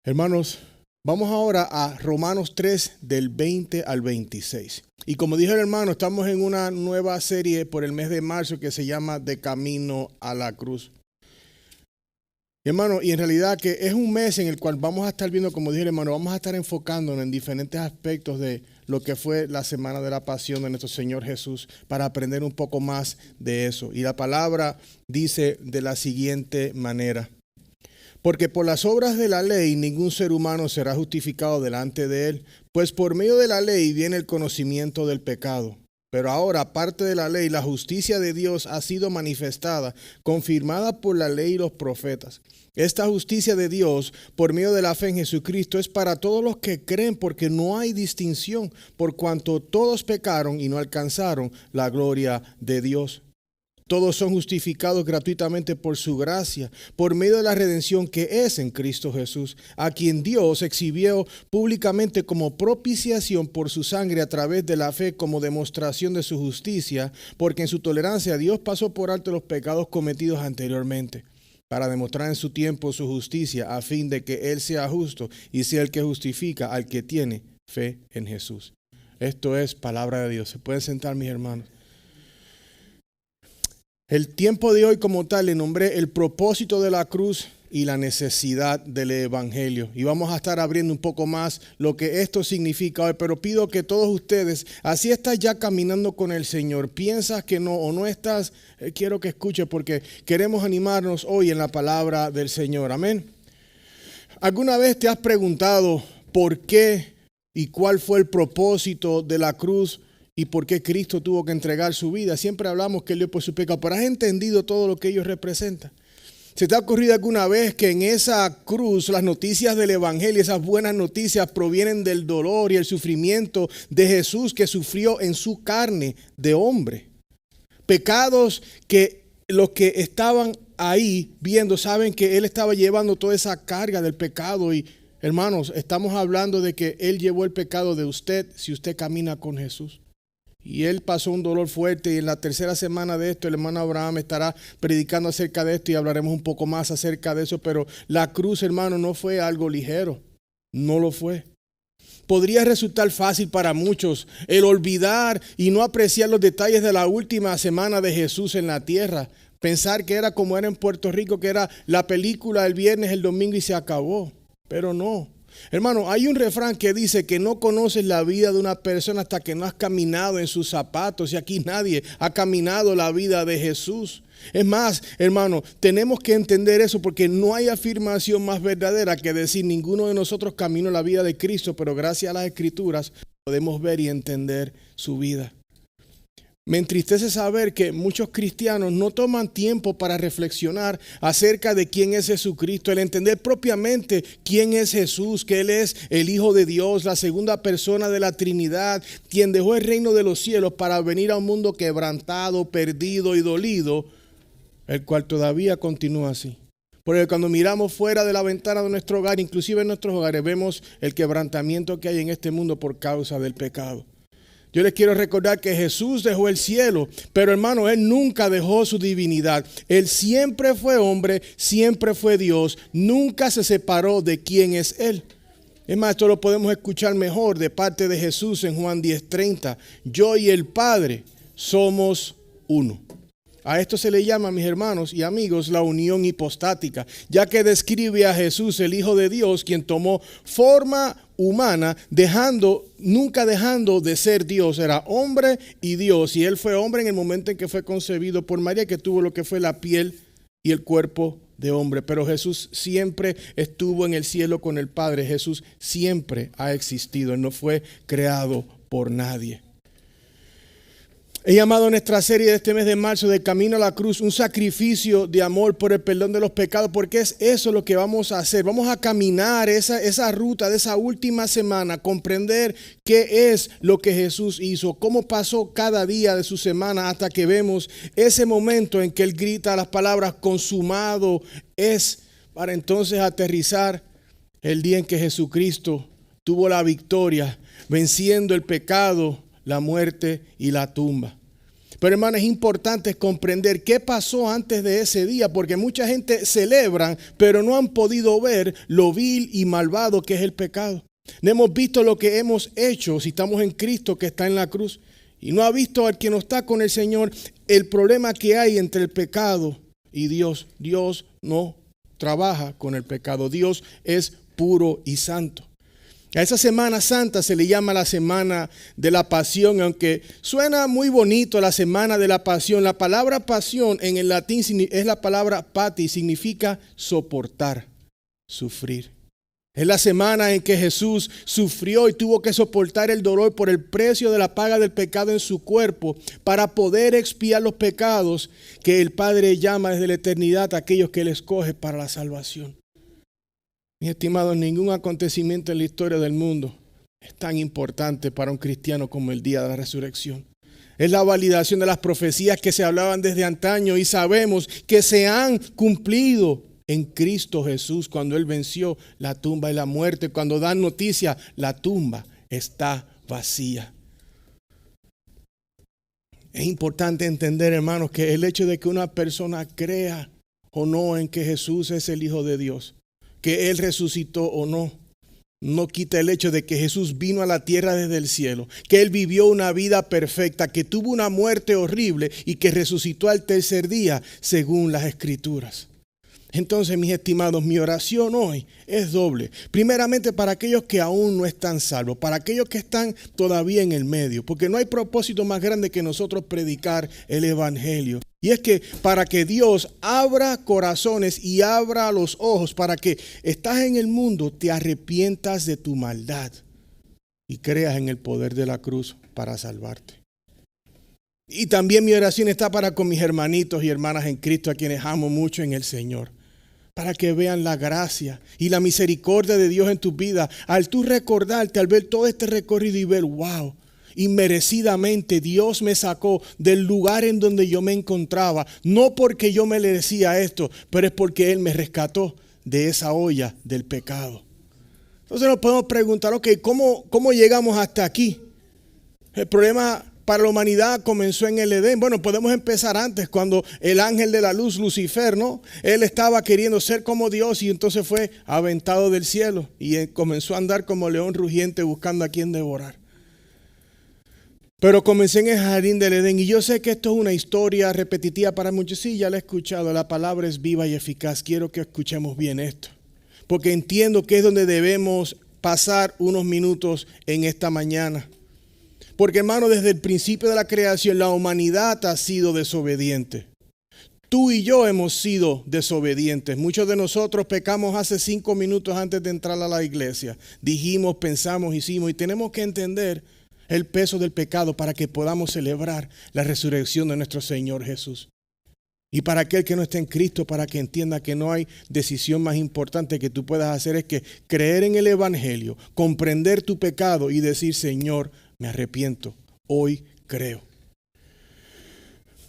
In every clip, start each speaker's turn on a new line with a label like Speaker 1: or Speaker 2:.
Speaker 1: Hermanos, vamos ahora a Romanos 3 del 20 al 26. Y como dijo el hermano, estamos en una nueva serie por el mes de marzo que se llama De Camino a la Cruz. Hermano, y en realidad que es un mes en el cual vamos a estar viendo, como dije el hermano, vamos a estar enfocándonos en diferentes aspectos de lo que fue la semana de la pasión de nuestro Señor Jesús para aprender un poco más de eso. Y la palabra dice de la siguiente manera: porque por las obras de la ley ningún ser humano será justificado delante de él, pues por medio de la ley viene el conocimiento del pecado. Pero ahora, aparte de la ley, la justicia de Dios ha sido manifestada, confirmada por la ley y los profetas. Esta justicia de Dios, por medio de la fe en Jesucristo, es para todos los que creen, porque no hay distinción, por cuanto todos pecaron y no alcanzaron la gloria de Dios. Todos son justificados gratuitamente por su gracia, por medio de la redención que es en Cristo Jesús, a quien Dios exhibió públicamente como propiciación por su sangre a través de la fe como demostración de su justicia, porque en su tolerancia Dios pasó por alto los pecados cometidos anteriormente, para demostrar en su tiempo su justicia, a fin de que Él sea justo y sea el que justifica al que tiene fe en Jesús. Esto es palabra de Dios. ¿Se pueden sentar, mis hermanos? El tiempo de hoy como tal le nombré el propósito de la cruz y la necesidad del evangelio. Y vamos a estar abriendo un poco más lo que esto significa hoy, pero pido que todos ustedes, así estás ya caminando con el Señor, piensas que no o no estás, quiero que escuches porque queremos animarnos hoy en la palabra del Señor. Amén. ¿Alguna vez te has preguntado por qué y cuál fue el propósito de la cruz? ¿Y por qué Cristo tuvo que entregar su vida? Siempre hablamos que Él dio por su pecado, pero ¿has entendido todo lo que ellos representan? ¿Se te ha ocurrido alguna vez que en esa cruz las noticias del evangelio, esas buenas noticias provienen del dolor y el sufrimiento de Jesús que sufrió en su carne de hombre? Pecados que los que estaban ahí viendo saben que Él estaba llevando toda esa carga del pecado. Y hermanos, estamos hablando de que Él llevó el pecado de usted si usted camina con Jesús. Y Él pasó un dolor fuerte, y en la tercera semana de esto el hermano Abraham estará predicando acerca de esto y hablaremos un poco más acerca de eso. Pero la cruz, hermano, no fue algo ligero, no lo fue. Podría resultar fácil para muchos el olvidar y no apreciar los detalles de la última semana de Jesús en la tierra. Pensar que era como era en Puerto Rico, que era la película el viernes, el domingo y se acabó. Pero no. Hermano, hay un refrán que dice que no conoces la vida de una persona hasta que no has caminado en sus zapatos, y aquí nadie ha caminado la vida de Jesús. Es más, hermano, tenemos que entender eso porque no hay afirmación más verdadera que decir ninguno de nosotros caminó la vida de Cristo, pero gracias a las Escrituras podemos ver y entender su vida. Me entristece saber que muchos cristianos no toman tiempo para reflexionar acerca de quién es Jesucristo, el entender propiamente quién es Jesús, que Él es el Hijo de Dios, la segunda persona de la Trinidad, quien dejó el reino de los cielos para venir a un mundo quebrantado, perdido y dolido, el cual todavía continúa así. Porque cuando miramos fuera de la ventana de nuestro hogar, inclusive en nuestros hogares, vemos el quebrantamiento que hay en este mundo por causa del pecado. Yo les quiero recordar que Jesús dejó el cielo, pero hermano, Él nunca dejó su divinidad. Él siempre fue hombre, siempre fue Dios, nunca se separó de quién es Él. Es más, esto lo podemos escuchar mejor de parte de Jesús en Juan 10:30. Yo y el Padre somos uno. A esto se le llama, mis hermanos y amigos, la unión hipostática, ya que describe a Jesús, el Hijo de Dios, quien tomó forma humana, nunca dejando de ser Dios. Era hombre y Dios, y Él fue hombre en el momento en que fue concebido por María, que tuvo lo que fue la piel y el cuerpo de hombre. Pero Jesús siempre estuvo en el cielo con el Padre. Jesús siempre ha existido, Él no fue creado por nadie. He llamado a nuestra serie de este mes de marzo de Camino a la Cruz un sacrificio de amor por el perdón de los pecados, porque es eso lo que vamos a hacer. Vamos a caminar esa ruta de esa última semana, comprender qué es lo que Jesús hizo, cómo pasó cada día de su semana hasta que vemos ese momento en que Él grita las palabras consumado es, para entonces aterrizar el día en que Jesucristo tuvo la victoria, venciendo el pecado, la muerte y la tumba. Pero hermano, es importante comprender qué pasó antes de ese día, porque mucha gente celebra, pero no han podido ver lo vil y malvado que es el pecado. No hemos visto lo que hemos hecho si estamos en Cristo que está en la cruz. Y no ha visto al que no está con el Señor el problema que hay entre el pecado y Dios. Dios no trabaja con el pecado. Dios es puro y santo. A esa Semana Santa se le llama la Semana de la Pasión, aunque suena muy bonito la Semana de la Pasión. La palabra pasión en el latín es la palabra pati, significa soportar, sufrir. Es la semana en que Jesús sufrió y tuvo que soportar el dolor por el precio de la paga del pecado en su cuerpo para poder expiar los pecados que el Padre llama desde la eternidad a aquellos que Él escoge para la salvación. Mis estimados, ningún acontecimiento en la historia del mundo es tan importante para un cristiano como el día de la resurrección. Es la validación de las profecías que se hablaban desde antaño y sabemos que se han cumplido en Cristo Jesús cuando Él venció la tumba y la muerte. Cuando dan noticia, la tumba está vacía. Es importante entender, hermanos, que el hecho de que una persona crea o no en que Jesús es el Hijo de Dios, que Él resucitó o no, no quita el hecho de que Jesús vino a la tierra desde el cielo, que Él vivió una vida perfecta, que tuvo una muerte horrible y que resucitó al tercer día según las Escrituras. Entonces, mis estimados, mi oración hoy es doble. Primeramente para aquellos que aún no están salvos, para aquellos que están todavía en el medio, porque no hay propósito más grande que nosotros predicar el Evangelio. Y es que para que Dios abra corazones y abra los ojos, para que estás en el mundo, te arrepientas de tu maldad y creas en el poder de la cruz para salvarte. Y también mi oración está para con mis hermanitos y hermanas en Cristo, a quienes amo mucho en el Señor, para que vean la gracia y la misericordia de Dios en tu vida. Al tú recordarte, al ver todo este recorrido y ver, wow, inmerecidamente Dios me sacó del lugar en donde yo me encontraba. No porque yo me merecía esto, pero es porque Él me rescató de esa olla del pecado. Entonces nos podemos preguntar, ok, ¿cómo llegamos hasta aquí? El problema para la humanidad comenzó en el Edén. Bueno, podemos empezar antes, cuando el ángel de la luz, Lucifer, ¿no? Él estaba queriendo ser como Dios y entonces fue aventado del cielo y comenzó a andar como león rugiente buscando a quien devorar. Pero comencé en el jardín del Edén y yo sé que esto es una historia repetitiva para muchos. Sí, ya la he escuchado, la palabra es viva y eficaz. Quiero que escuchemos bien esto, porque entiendo que es donde debemos pasar unos minutos en esta mañana. Porque, hermano, desde el principio de la creación, la humanidad ha sido desobediente. Tú y yo hemos sido desobedientes. Muchos de nosotros pecamos hace 5 minutos antes de entrar a la iglesia. Dijimos, pensamos, hicimos, y tenemos que entender el peso del pecado para que podamos celebrar la resurrección de nuestro Señor Jesús. Y para aquel que no está en Cristo, para que entienda que no hay decisión más importante que tú puedas hacer, es que creer en el Evangelio, comprender tu pecado y decir, Señor, me arrepiento, hoy creo.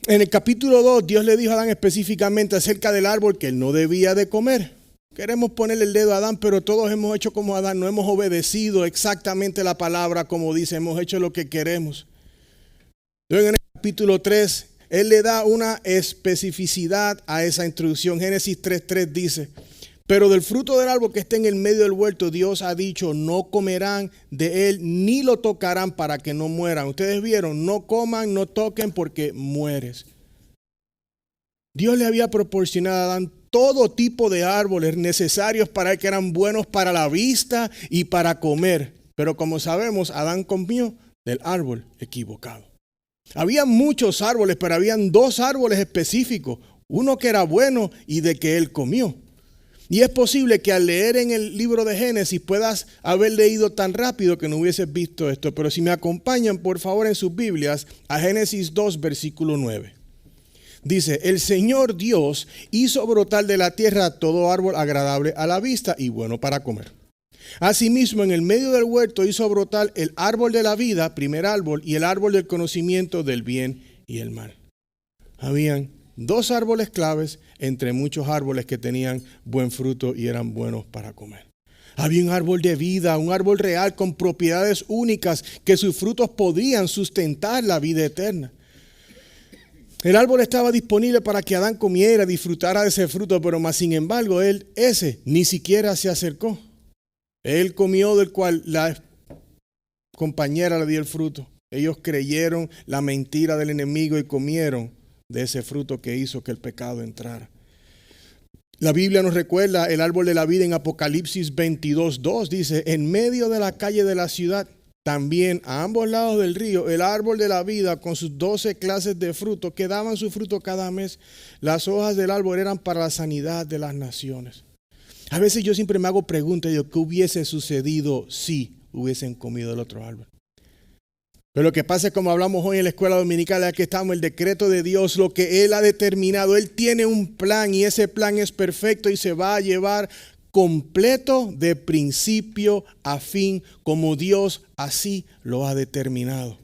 Speaker 1: En el capítulo 2, Dios le dijo a Adán específicamente acerca del árbol que él no debía de comer. Queremos ponerle el dedo a Adán, pero todos hemos hecho como Adán, no hemos obedecido exactamente la palabra como dice, hemos hecho lo que queremos. Luego en el capítulo 3, Él le da una especificidad a esa instrucción. Génesis 3:3 dice, pero del fruto del árbol que está en el medio del huerto, Dios ha dicho, no comerán de él ni lo tocarán para que no mueran. Ustedes vieron, no coman, no toquen porque mueres. Dios le había proporcionado a Adán todo tipo de árboles necesarios para él, que eran buenos para la vista y para comer. Pero como sabemos, Adán comió del árbol equivocado. Había muchos árboles, pero habían 2 árboles específicos. Uno que era bueno y de que él comió. Y es posible que al leer en el libro de Génesis puedas haber leído tan rápido que no hubieses visto esto. Pero si me acompañan, por favor, en sus Biblias, a Génesis 2, versículo 9. Dice, el Señor Dios hizo brotar de la tierra todo árbol agradable a la vista y bueno para comer. Asimismo, en el medio del huerto hizo brotar el árbol de la vida, primer árbol, y el árbol del conocimiento del bien y el mal. Habían 2 árboles claves entre muchos árboles que tenían buen fruto y eran buenos para comer. Había un árbol de vida, un árbol real con propiedades únicas que sus frutos podían sustentar la vida eterna. El árbol estaba disponible para que Adán comiera, disfrutara de ese fruto, pero más sin embargo, ese ni siquiera se acercó. Él comió del cual la compañera le dio el fruto. Ellos creyeron la mentira del enemigo y comieron de ese fruto que hizo que el pecado entrara. La Biblia nos recuerda el árbol de la vida en Apocalipsis 22:2. Dice, en medio de la calle de la ciudad, también a ambos lados del río, el árbol de la vida con sus 12 clases de frutos que daban su fruto cada mes. Las hojas del árbol eran para la sanidad de las naciones. A veces yo siempre me hago preguntas, ¿qué hubiese sucedido si hubiesen comido el otro árbol? Pero lo que pasa es, como hablamos hoy en la escuela dominical, aquí estamos, el decreto de Dios, lo que Él ha determinado. Él tiene un plan y ese plan es perfecto y se va a llevar completo de principio a fin, como Dios así lo ha determinado.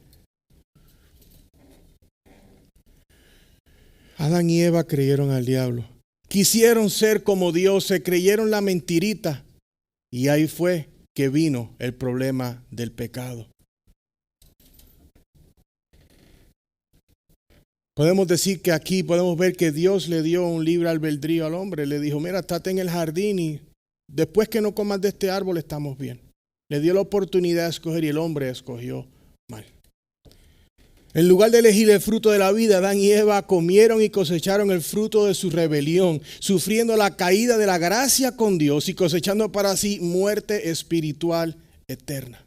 Speaker 1: Adán y Eva creyeron al diablo. Quisieron ser como Dios, se creyeron la mentirita. Y ahí fue que vino el problema del pecado. Podemos decir que aquí podemos ver que Dios le dio un libre albedrío al hombre. Le dijo, mira, estate en el jardín y después que no comas de este árbol estamos bien. Le dio la oportunidad de escoger y el hombre escogió mal. En lugar de elegir el fruto de la vida, Adán y Eva comieron y cosecharon el fruto de su rebelión, sufriendo la caída de la gracia con Dios y cosechando para sí muerte espiritual eterna.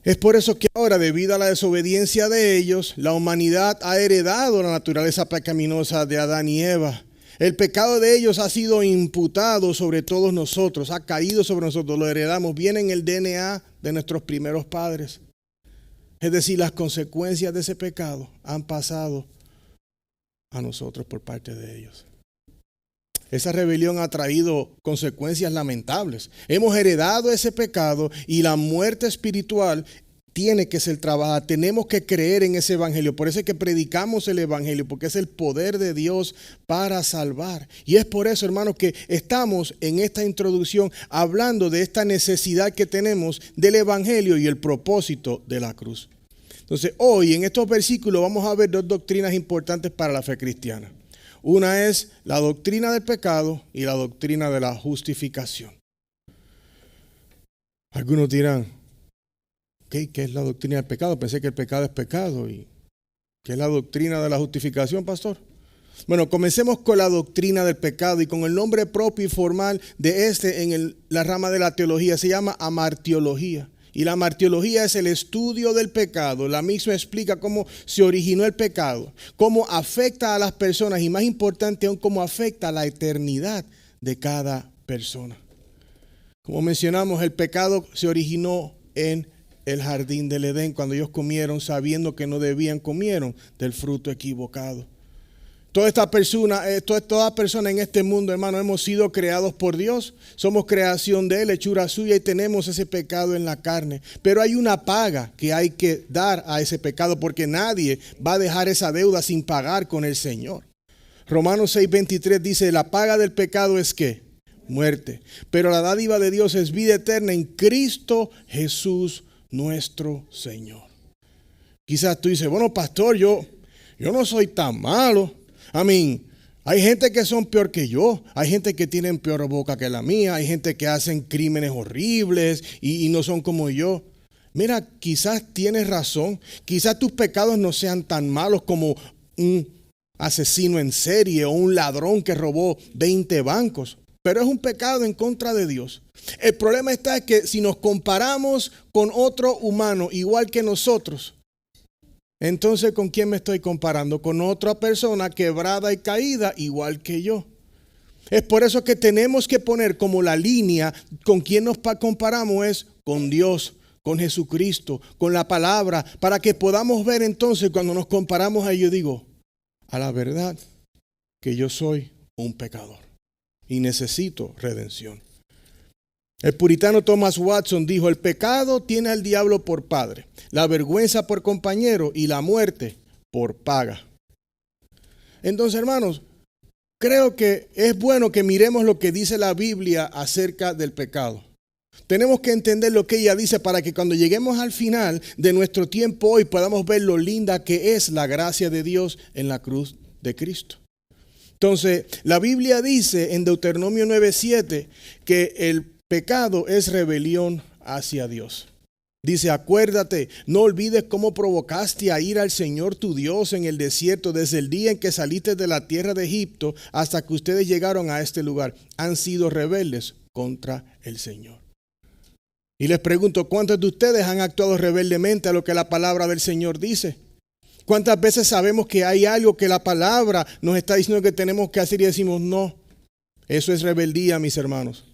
Speaker 1: Es por eso que ahora, debido a la desobediencia de ellos, la humanidad ha heredado la naturaleza pecaminosa de Adán y Eva. El pecado de ellos ha sido imputado sobre todos nosotros, ha caído sobre nosotros, lo heredamos, viene en el DNA de nuestros primeros padres. Es decir, las consecuencias de ese pecado han pasado a nosotros por parte de ellos. Esa rebelión ha traído consecuencias lamentables. Hemos heredado ese pecado y la muerte espiritual tiene que ser trabajada. Tenemos que creer en ese evangelio. Por eso es que predicamos el evangelio, porque es el poder de Dios para salvar. Y es por eso, hermanos, que estamos en esta introducción hablando de esta necesidad que tenemos del evangelio y el propósito de la cruz. Entonces, hoy en estos versículos vamos a ver dos doctrinas importantes para la fe cristiana. Una es la doctrina del pecado y la doctrina de la justificación. Algunos dirán, ¿qué es la doctrina del pecado? Pensé que el pecado es pecado. ¿Y qué es la doctrina de la justificación, pastor? Bueno, comencemos con la doctrina del pecado y con el nombre propio y formal de la rama de la teología. Se llama amartiología. Y la martiología es el estudio del pecado. La misma explica cómo se originó el pecado, cómo afecta a las personas y, más importante aún, cómo afecta a la eternidad de cada persona. Como mencionamos, el pecado se originó en el jardín del Edén, cuando ellos comieron sabiendo que no debían, comieron del fruto equivocado. Toda persona en este mundo, hermano, hemos sido creados por Dios. Somos creación de Él, hechura suya, y tenemos ese pecado en la carne. Pero hay una paga que hay que dar a ese pecado, porque nadie va a dejar esa deuda sin pagar con el Señor. Romanos 6:23 dice, la paga del pecado es ¿qué? Muerte. Pero la dádiva de Dios es vida eterna en Cristo Jesús nuestro Señor. Quizás tú dices, bueno, pastor, yo no soy tan malo. Hay gente que son peor que yo, hay gente que tienen peor boca que la mía, hay gente que hacen crímenes horribles y no son como yo. Mira, quizás tienes razón, quizás tus pecados no sean tan malos como un asesino en serie o un ladrón que robó 20 bancos, pero es un pecado en contra de Dios. El problema está que si nos comparamos con otro humano igual que nosotros, entonces, ¿con quién me estoy comparando? Con otra persona quebrada y caída igual que yo. Es por eso que tenemos que poner como la línea con quién nos comparamos es con Dios, con Jesucristo, con la palabra, para que podamos ver entonces cuando nos comparamos a ellos, digo, a la verdad que yo soy un pecador y necesito redención. El puritano Thomas Watson dijo, el pecado tiene al diablo por padre, la vergüenza por compañero y la muerte por paga. Entonces, hermanos, creo que es bueno que miremos lo que dice la Biblia acerca del pecado. Tenemos que entender lo que ella dice para que cuando lleguemos al final de nuestro tiempo hoy podamos ver lo linda que es la gracia de Dios en la cruz de Cristo. Entonces, la Biblia dice en Deuteronomio 9:7 que el pecado es rebelión hacia Dios. Dice, acuérdate, no olvides cómo provocaste a ir al Señor tu Dios en el desierto desde el día en que saliste de la tierra de Egipto hasta que ustedes llegaron a este lugar. Han sido rebeldes contra el Señor. Y les pregunto, ¿cuántos de ustedes han actuado rebeldemente a lo que la palabra del Señor dice? ¿Cuántas veces sabemos que hay algo que la palabra nos está diciendo que tenemos que hacer y decimos no? Eso es rebeldía, mis hermanos.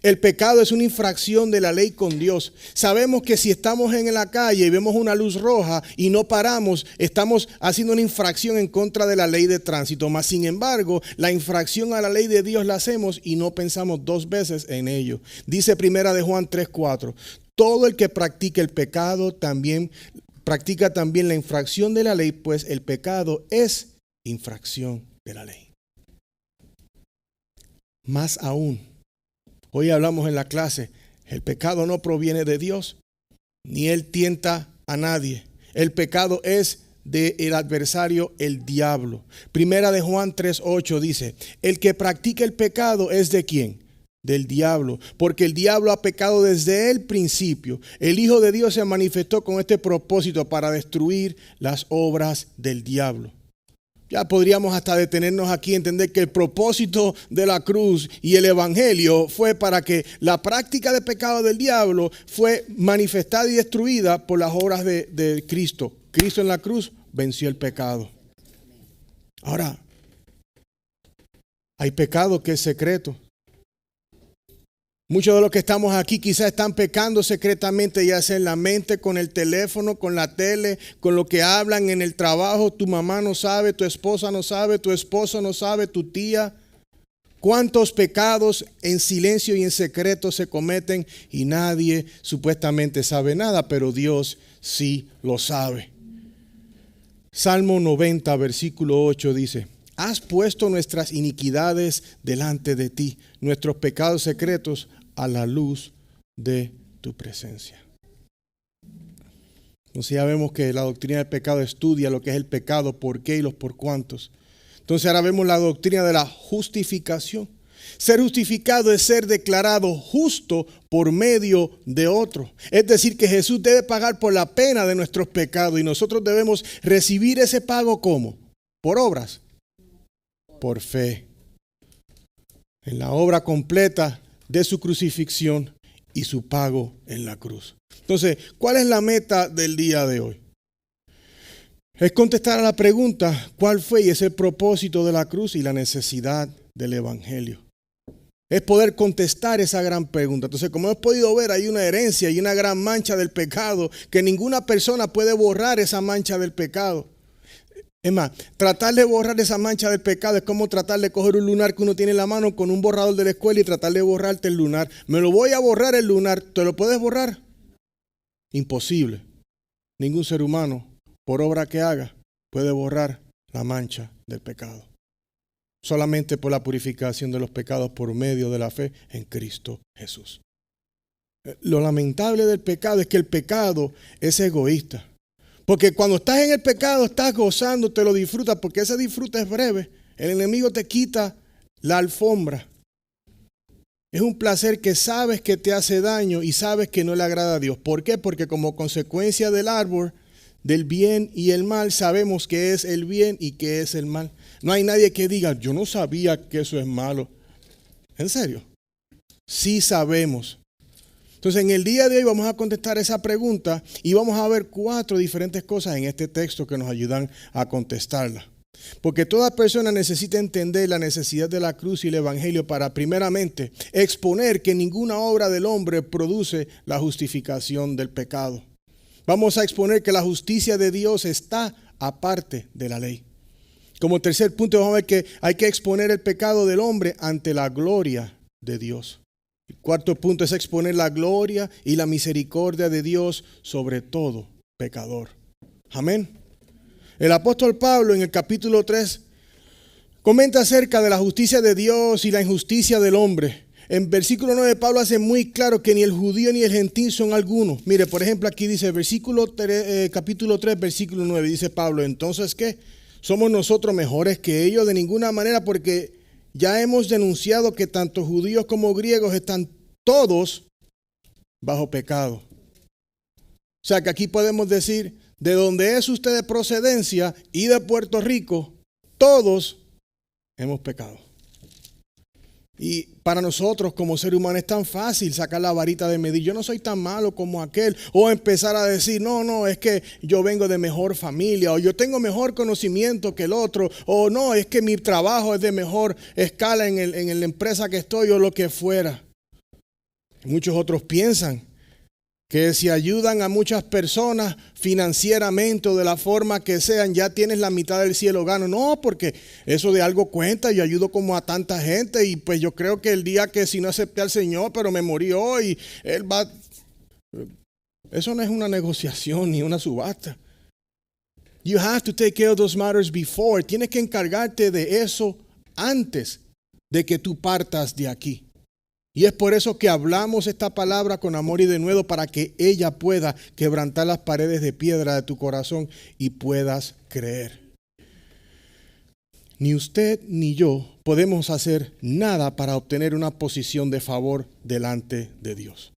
Speaker 1: El pecado es una infracción de la ley con Dios. Sabemos que si estamos en la calle y vemos una luz roja y no paramos, estamos haciendo una infracción en contra de la ley de tránsito. Mas, sin embargo, la infracción a la ley de Dios la hacemos y no pensamos dos veces en ello. Dice Primera de Juan 3:4. Todo el que practica el pecado practica también la infracción de la ley, pues el pecado es infracción de la ley. Más aún, hoy hablamos en la clase, el pecado no proviene de Dios, ni él tienta a nadie. El pecado es del adversario, el diablo. Primera de Juan 3:8 dice, el que practica el pecado es ¿de quién? Del diablo, porque el diablo ha pecado desde el principio. El Hijo de Dios se manifestó con este propósito para destruir las obras del diablo. Ya podríamos hasta detenernos aquí y entender que el propósito de la cruz y el evangelio fue para que la práctica de pecado del diablo fue manifestada y destruida por las obras de Cristo. Cristo en la cruz venció el pecado. Ahora, hay pecado que es secreto. Muchos de los que estamos aquí quizás están pecando secretamente, ya sea en la mente, con el teléfono, con la tele, con lo que hablan en el trabajo. Tu mamá no sabe, tu esposa no sabe, tu esposo no sabe, tu tía. ¿Cuántos pecados en silencio y en secreto se cometen y nadie supuestamente sabe nada, pero Dios sí lo sabe? Salmo 90, versículo 8 dice, has puesto nuestras iniquidades delante de ti, nuestros pecados secretos a la luz de tu presencia. Entonces ya vemos que la doctrina del pecado estudia lo que es el pecado, por qué y los por cuántos. Entonces ahora vemos la doctrina de la justificación. Ser justificado es ser declarado justo por medio de otro. Es decir, que Jesús debe pagar por la pena de nuestros pecados y nosotros debemos recibir ese pago ¿cómo? Por obras. Por fe. En la obra completa de su crucifixión y su pago en la cruz. Entonces, ¿cuál es la meta del día de hoy? Es contestar a la pregunta, ¿cuál fue y es el propósito de la cruz y la necesidad del evangelio? Es poder contestar esa gran pregunta. Entonces, como hemos podido ver, hay una herencia y una gran mancha del pecado que ninguna persona puede borrar esa mancha del pecado. Es más, tratar de borrar esa mancha del pecado es como tratar de coger un lunar que uno tiene en la mano con un borrador de la escuela y tratar de borrarte el lunar. Me lo voy a borrar el lunar. ¿Te lo puedes borrar? Imposible. Ningún ser humano, por obra que haga, puede borrar la mancha del pecado. Solamente por la purificación de los pecados por medio de la fe en Cristo Jesús. Lo lamentable del pecado es que el pecado es egoísta. Porque cuando estás en el pecado, estás gozando, te lo disfrutas, porque ese disfrute es breve. El enemigo te quita la alfombra. Es un placer que sabes que te hace daño y sabes que no le agrada a Dios. ¿Por qué? Porque como consecuencia del árbol, del bien y el mal, sabemos qué es el bien y qué es el mal. No hay nadie que diga, yo no sabía que eso es malo. ¿En serio? Sí sabemos. Entonces, en el día de hoy vamos a contestar esa pregunta y vamos a ver 4 diferentes cosas en este texto que nos ayudan a contestarla. Porque toda persona necesita entender la necesidad de la cruz y el evangelio para, primeramente, exponer que ninguna obra del hombre produce la justificación del pecado. Vamos a exponer que la justicia de Dios está aparte de la ley. Como tercer punto, vamos a ver que hay que exponer el pecado del hombre ante la gloria de Dios. El cuarto punto es exponer la gloria y la misericordia de Dios sobre todo pecador. Amén. El apóstol Pablo en el capítulo 3 comenta acerca de la justicia de Dios y la injusticia del hombre. En versículo 9 Pablo hace muy claro que ni el judío ni el gentil son algunos. Mire, por ejemplo, aquí dice capítulo 3, versículo 9, dice Pablo, entonces ¿qué? ¿Somos nosotros mejores que ellos? De ninguna manera, porque ya hemos denunciado que tanto judíos como griegos están todos bajo pecado. O sea que aquí podemos decir, de donde es usted de procedencia y de Puerto Rico, todos hemos pecado. Y para nosotros como ser humano es tan fácil sacar la varita de medir. Yo no soy tan malo como aquel. O empezar a decir, no, es que yo vengo de mejor familia. O yo tengo mejor conocimiento que el otro. O no, es que mi trabajo es de mejor escala en la empresa que estoy o lo que fuera. Muchos otros piensan que si ayudan a muchas personas financieramente o de la forma que sean, ya tienes la mitad del cielo gano. No, porque eso de algo cuenta. Yo ayudo como a tanta gente y pues yo creo que el día que si no acepté al Señor, pero me morí hoy, Él va... Eso no es una negociación ni una subasta. You have to take care of those matters before. Tienes que encargarte de eso antes de que tú partas de aquí. Y es por eso que hablamos esta palabra con amor y denuedo para que ella pueda quebrantar las paredes de piedra de tu corazón y puedas creer. Ni usted ni yo podemos hacer nada para obtener una posición de favor delante de Dios.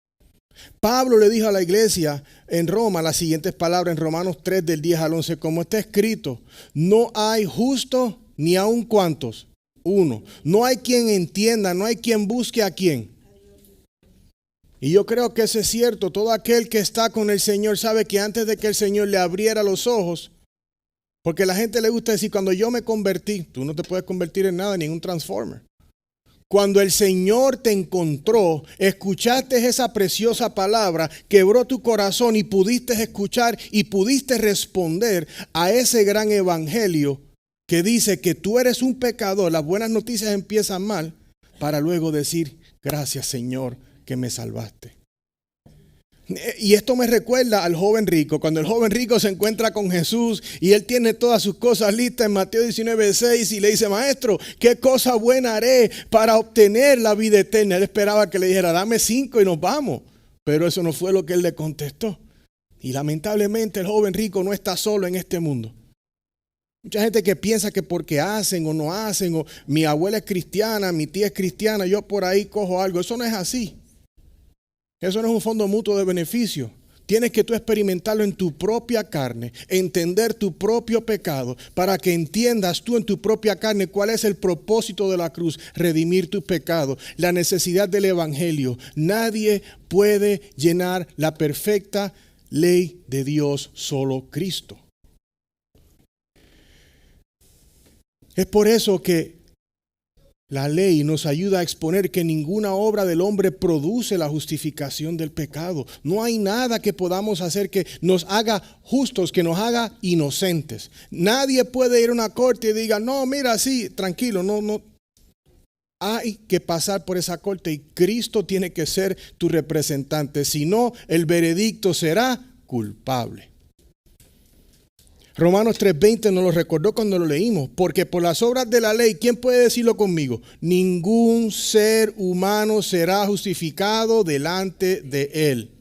Speaker 1: Pablo le dijo a la iglesia en Roma las siguientes palabras en Romanos 3 del 10 al 11, como está escrito, no hay justo ni aun cuantos. Uno, no hay quien entienda, no hay quien busque a quién. Y yo creo que eso es cierto. Todo aquel que está con el Señor sabe que antes de que el Señor le abriera los ojos, porque a la gente le gusta decir, cuando yo me convertí, tú no te puedes convertir en nada, ni en un transformer. Cuando el Señor te encontró, escuchaste esa preciosa palabra, quebró tu corazón y pudiste escuchar y pudiste responder a ese gran evangelio que dice que tú eres un pecador, las buenas noticias empiezan mal, para luego decir, gracias Señor que me salvaste. Y esto me recuerda al joven rico, cuando el joven rico se encuentra con Jesús y él tiene todas sus cosas listas en Mateo 19:6 y le dice, maestro, ¿qué cosa buena haré para obtener la vida eterna? Él esperaba que le dijera, dame 5 y nos vamos, pero eso no fue lo que él le contestó. Y lamentablemente el joven rico no está solo en este mundo. Mucha gente que piensa que porque hacen o no hacen, o mi abuela es cristiana, mi tía es cristiana, yo por ahí cojo algo. Eso no es así. Eso no es un fondo mutuo de beneficio. Tienes que tú experimentarlo en tu propia carne, entender tu propio pecado, para que entiendas tú en tu propia carne cuál es el propósito de la cruz, redimir tus pecados, la necesidad del evangelio. Nadie puede llenar la perfecta ley de Dios, solo Cristo. Es por eso que la ley nos ayuda a exponer que ninguna obra del hombre produce la justificación del pecado. No hay nada que podamos hacer que nos haga justos, que nos haga inocentes. Nadie puede ir a una corte y diga, no, mira, sí, tranquilo, no. Hay que pasar por esa corte y Cristo tiene que ser tu representante. Si no, el veredicto será culpable. Romanos 3:20 nos lo recordó cuando lo leímos, porque por las obras de la ley, ¿quién puede decirlo conmigo? Ningún ser humano será justificado delante de él,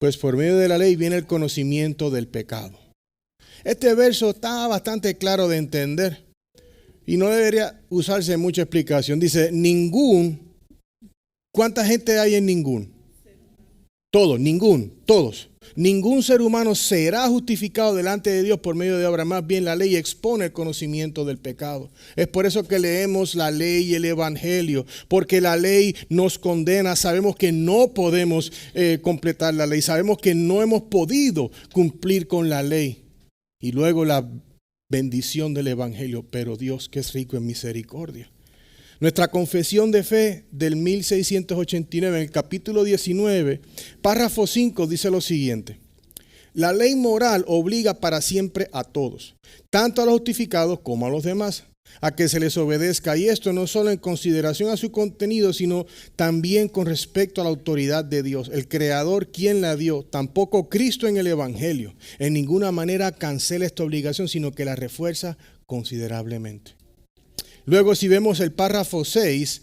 Speaker 1: pues por medio de la ley viene el conocimiento del pecado. Este verso está bastante claro de entender y no debería usarse mucha explicación. Dice, ¿cuánta gente hay en ningún? Todos. Ningún ser humano será justificado delante de Dios por medio de obra. Más bien la ley expone el conocimiento del pecado. Es por eso que leemos la ley y el evangelio, porque la ley nos condena. Sabemos que no podemos completar la ley. Sabemos que no hemos podido cumplir con la ley. Y luego la bendición del evangelio, pero Dios que es rico en misericordia. Nuestra confesión de fe del 1689, en el capítulo 19, párrafo 5, dice lo siguiente. La ley moral obliga para siempre a todos, tanto a los justificados como a los demás, a que se les obedezca. Y esto no solo en consideración a su contenido, sino también con respecto a la autoridad de Dios, el Creador, quien la dio. Tampoco Cristo en el Evangelio en ninguna manera cancela esta obligación, sino que la refuerza considerablemente. Luego, si vemos el párrafo 6,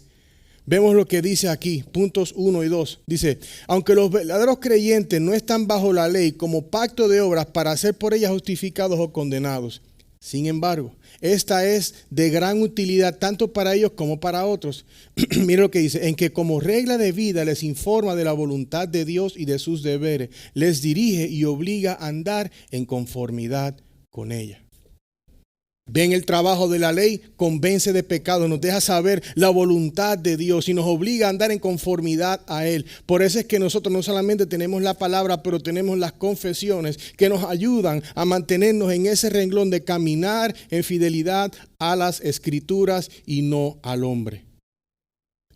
Speaker 1: Vemos lo que dice aquí, puntos 1 y 2. Dice, aunque los verdaderos creyentes no están bajo la ley como pacto de obras para ser por ella justificados o condenados. Sin embargo, esta es de gran utilidad tanto para ellos como para otros. Mira lo que dice, en que como regla de vida les informa de la voluntad de Dios y de sus deberes, les dirige y obliga a andar en conformidad con ella. Ven, el trabajo de la ley convence de pecado, nos deja saber la voluntad de Dios y nos obliga a andar en conformidad a Él. Por eso es que nosotros no solamente tenemos la palabra, pero tenemos las confesiones que nos ayudan a mantenernos en ese renglón de caminar en fidelidad a las Escrituras y no al hombre.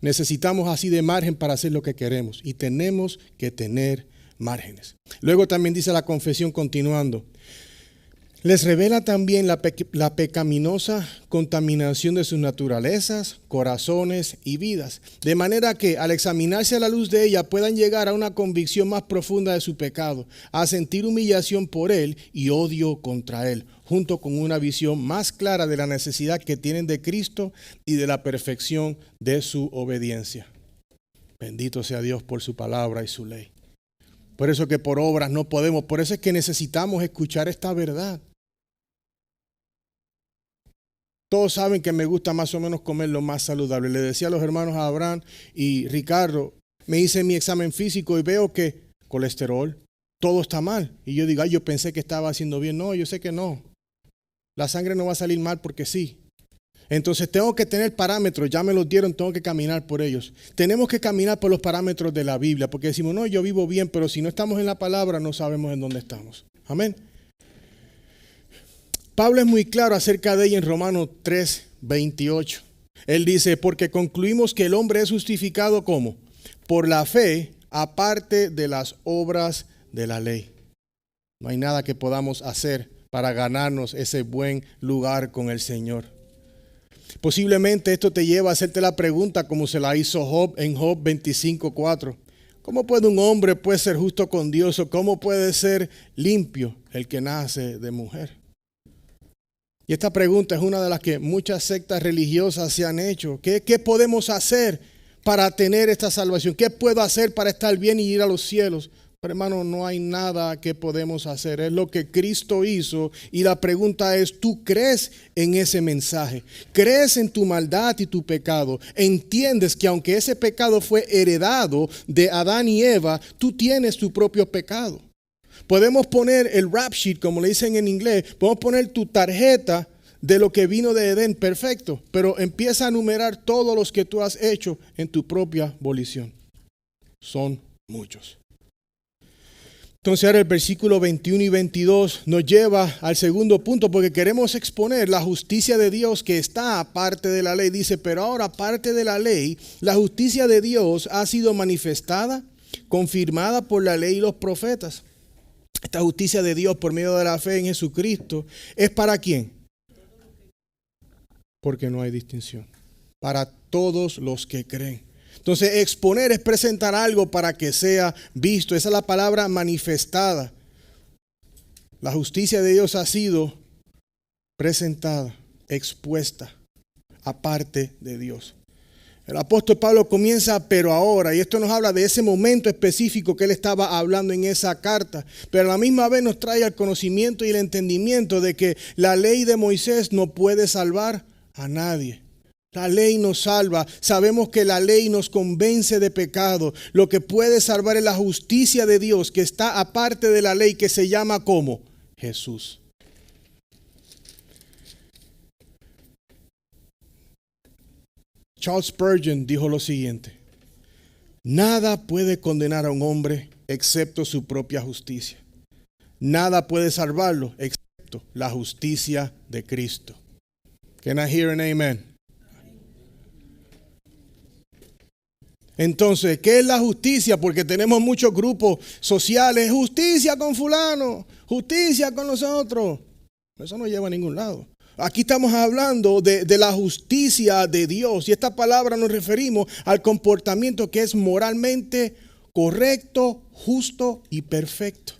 Speaker 1: Necesitamos así de margen para hacer lo que queremos y tenemos que tener márgenes. Luego también dice la confesión continuando. Les revela también la pecaminosa contaminación de sus naturalezas, corazones y vidas, de manera que al examinarse a la luz de ella puedan llegar a una convicción más profunda de su pecado, a sentir humillación por él y odio contra él, junto con una visión más clara de la necesidad que tienen de Cristo y de la perfección de su obediencia. Bendito sea Dios por su palabra y su ley. Por eso que por obras no podemos, por eso es que necesitamos escuchar esta verdad. Todos saben que me gusta más o menos comer lo más saludable. Le decía a los hermanos Abraham y Ricardo, me hice mi examen físico y veo que colesterol, todo está mal. Y yo digo, yo pensé que estaba haciendo bien. No, yo sé que no. La sangre no va a salir mal porque sí. Entonces tengo que tener parámetros, ya me los dieron, tengo que caminar por ellos. Tenemos que caminar por los parámetros de la Biblia, porque decimos, no, yo vivo bien, pero si no estamos en la palabra no sabemos en dónde estamos. Amén. Pablo es muy claro acerca de ella en Romanos 3:28. Él dice, porque concluimos que el hombre es justificado ¿cómo? Por la fe, aparte de las obras de la ley. No hay nada que podamos hacer para ganarnos ese buen lugar con el Señor. Posiblemente esto te lleva a hacerte la pregunta como se la hizo Job en Job 25:4. ¿Cómo puede un hombre ser justo con Dios o cómo puede ser limpio el que nace de mujer? Y esta pregunta es una de las que muchas sectas religiosas se han hecho. ¿Qué podemos hacer para tener esta salvación? ¿Qué puedo hacer para estar bien y ir a los cielos? Pero hermano, no hay nada que podemos hacer. Es lo que Cristo hizo. Y la pregunta es, ¿tú crees en ese mensaje? ¿Crees en tu maldad y tu pecado? ¿Entiendes que aunque ese pecado fue heredado de Adán y Eva, tú tienes tu propio pecado? Podemos poner el rap sheet, como le dicen en inglés, podemos poner tu tarjeta de lo que vino de Edén, perfecto, pero empieza a enumerar todos los que tú has hecho en tu propia volición. Son muchos. Entonces ahora el versículo 21 y 22 nos lleva al segundo punto porque queremos exponer la justicia de Dios que está aparte de la ley. Dice, pero ahora aparte de la ley, la justicia de Dios ha sido manifestada, confirmada por la ley y los profetas. Esta justicia de Dios por medio de la fe en Jesucristo es ¿para quién? Porque no hay distinción. Para todos los que creen. Entonces exponer es presentar algo para que sea visto. Esa es la palabra manifestada. La justicia de Dios ha sido presentada, expuesta, aparte de Dios. El apóstol Pablo comienza, pero ahora, y esto nos habla de ese momento específico que él estaba hablando en esa carta, pero a la misma vez nos trae el conocimiento y el entendimiento de que la ley de Moisés no puede salvar a nadie. La ley nos salva, sabemos que la ley nos convence de pecado. Lo que puede salvar es la justicia de Dios que está aparte de la ley, que se llama ¿cómo? Jesús. Charles Spurgeon dijo lo siguiente: nada puede condenar a un hombre excepto su propia justicia. Nada puede salvarlo excepto la justicia de Cristo. Can I hear an amen? Entonces, ¿qué es la justicia? Porque tenemos muchos grupos sociales. Justicia con fulano, justicia con nosotros. Eso no lleva a ningún lado. Aquí estamos hablando de la justicia de Dios. Y esta palabra nos referimos al comportamiento que es moralmente correcto, justo y perfecto.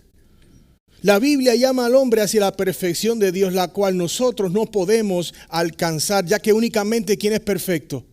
Speaker 1: La Biblia llama al hombre hacia la perfección de Dios, la cual nosotros no podemos alcanzar, ya que únicamente ¿quién es perfecto?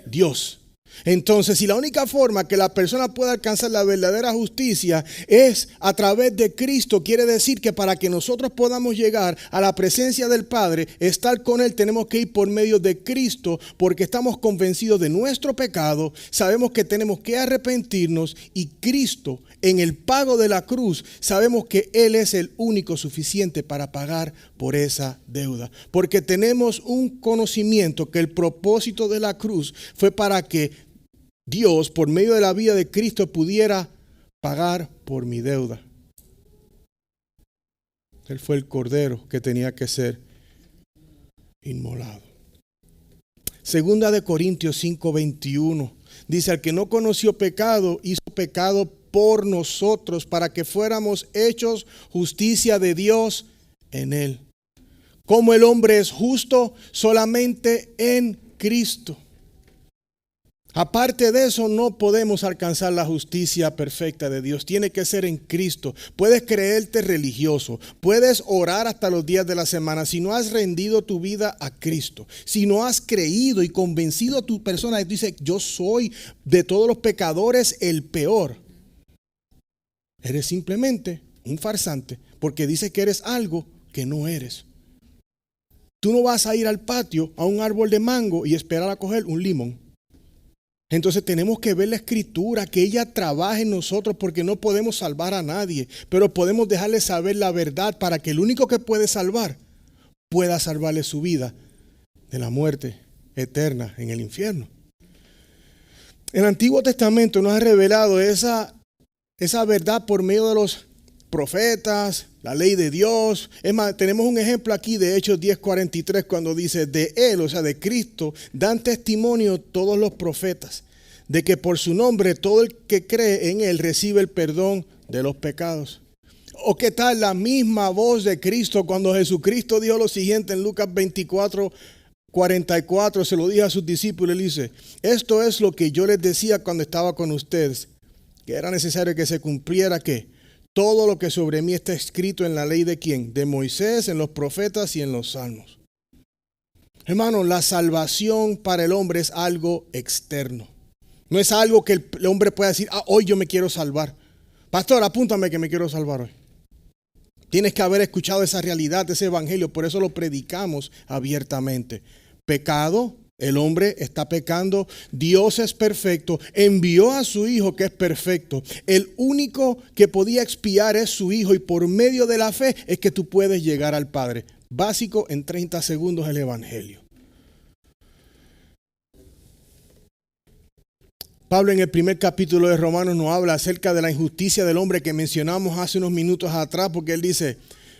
Speaker 1: Dios. Entonces, si la única forma que la persona pueda alcanzar la verdadera justicia es a través de Cristo, quiere decir que para que nosotros podamos llegar a la presencia del Padre, estar con Él, tenemos que ir por medio de Cristo, porque estamos convencidos de nuestro pecado, sabemos que tenemos que arrepentirnos y Cristo, en el pago de la cruz, sabemos que Él es el único suficiente para pagar por esa deuda. Porque tenemos un conocimiento que el propósito de la cruz fue para que Dios, por medio de la vida de Cristo, pudiera pagar por mi deuda. Él fue el cordero que tenía que ser inmolado. Segunda de Corintios 5:21 dice: al que no conoció pecado, hizo pecado por nosotros, para que fuéramos hechos justicia de Dios en él. ¿Cómo el hombre es justo? Solamente en Cristo. Aparte de eso, no podemos alcanzar la justicia perfecta de Dios. Tiene que ser en Cristo. Puedes creerte religioso. Puedes orar hasta los días de la semana. Si no has rendido tu vida a Cristo, si no has creído y convencido a tu persona y dice: yo soy de todos los pecadores el peor, eres simplemente un farsante, porque dices que eres algo que no eres. Tú no vas a ir al patio a un árbol de mango y esperar a coger un limón. Entonces tenemos que ver la Escritura, que ella trabaje en nosotros, porque no podemos salvar a nadie, pero podemos dejarle saber la verdad para que el único que puede salvar pueda salvarle su vida de la muerte eterna en el infierno. El Antiguo Testamento nos ha revelado esa verdad por medio de los profetas, la ley de Dios. Es más, tenemos un ejemplo aquí de Hechos 10:43 cuando dice: de Él, o sea, de Cristo, dan testimonio todos los profetas, de que por su nombre todo el que cree en Él recibe el perdón de los pecados. ¿O qué tal la misma voz de Cristo cuando Jesucristo dijo lo siguiente en Lucas 24:44? Se lo dijo a sus discípulos, él dice: esto es lo que yo les decía cuando estaba con ustedes, que era necesario que se cumpliera, ¿qué? Todo lo que sobre mí está escrito en la ley de ¿quién? De Moisés, en los profetas y en los salmos. Hermano, la salvación para el hombre es algo externo. No es algo que el hombre pueda decir: hoy yo me quiero salvar. Pastor, apúntame que me quiero salvar hoy. Tienes que haber escuchado esa realidad, ese evangelio. Por eso lo predicamos abiertamente. Pecado. El hombre está pecando, Dios es perfecto, envió a su Hijo que es perfecto. El único que podía expiar es su Hijo, y por medio de la fe es que tú puedes llegar al Padre. Básico, en 30 segundos el evangelio. Pablo en el primer capítulo de Romanos nos habla acerca de la injusticia del hombre que mencionamos hace unos minutos atrás, porque él dice,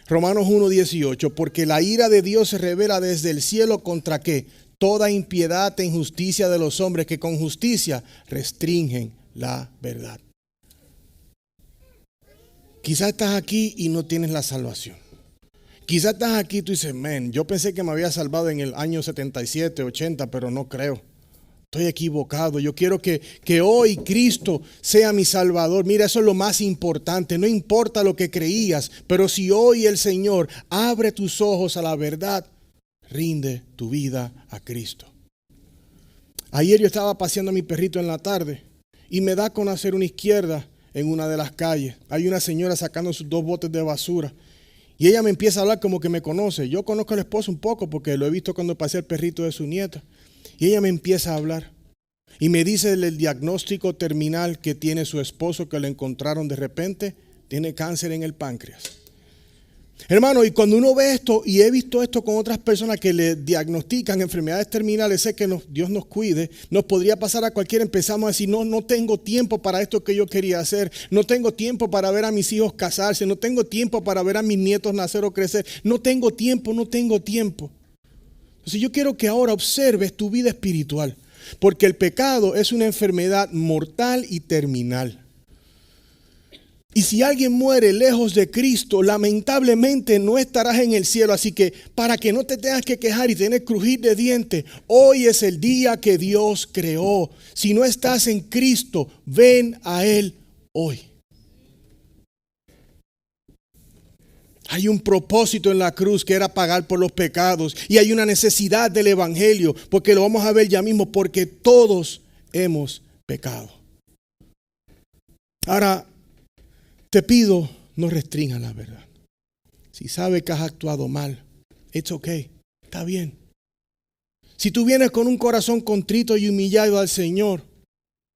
Speaker 1: Romanos 1:18, porque la ira de Dios se revela desde el cielo contra ¿qué? Toda impiedad e injusticia de los hombres que con justicia restringen la verdad. Quizás estás aquí y no tienes la salvación. Quizás estás aquí y tú dices: yo pensé que me había salvado en el año 77, 80, pero no creo. Estoy equivocado. Yo quiero que hoy Cristo sea mi Salvador. Mira, eso es lo más importante. No importa lo que creías, pero si hoy el Señor abre tus ojos a la verdad, rinde tu vida a Cristo. Ayer yo estaba paseando a mi perrito en la tarde y me da con hacer una izquierda en una de las calles. Hay una señora sacando sus 2 botes de basura y ella me empieza a hablar como que me conoce. Yo conozco al esposo un poco porque lo he visto cuando pasé el perrito de su nieta. Y ella me empieza a hablar y me dice el diagnóstico terminal que tiene su esposo, que lo encontraron de repente. Tiene cáncer en el páncreas. Hermano, y cuando uno ve esto, y he visto esto con otras personas que le diagnostican enfermedades terminales, sé que Dios nos cuide, nos podría pasar a cualquiera. Empezamos a decir: no tengo tiempo para esto que yo quería hacer, no tengo tiempo para ver a mis hijos casarse, no tengo tiempo para ver a mis nietos nacer o crecer, no tengo tiempo. Entonces yo quiero que ahora observes tu vida espiritual, porque el pecado es una enfermedad mortal y terminal. Y si alguien muere lejos de Cristo, lamentablemente no estarás en el cielo. Así que para que no te tengas que quejar y tener crujir de dientes, hoy es el día que Dios creó. Si no estás en Cristo, ven a Él hoy. Hay un propósito en la cruz que era pagar por los pecados. Y hay una necesidad del evangelio, porque lo vamos a ver ya mismo, porque todos hemos pecado. Ahora, te pido, no restringas la verdad. Si sabes que has actuado mal, it's okay, está bien. Si tú vienes con un corazón contrito y humillado al Señor,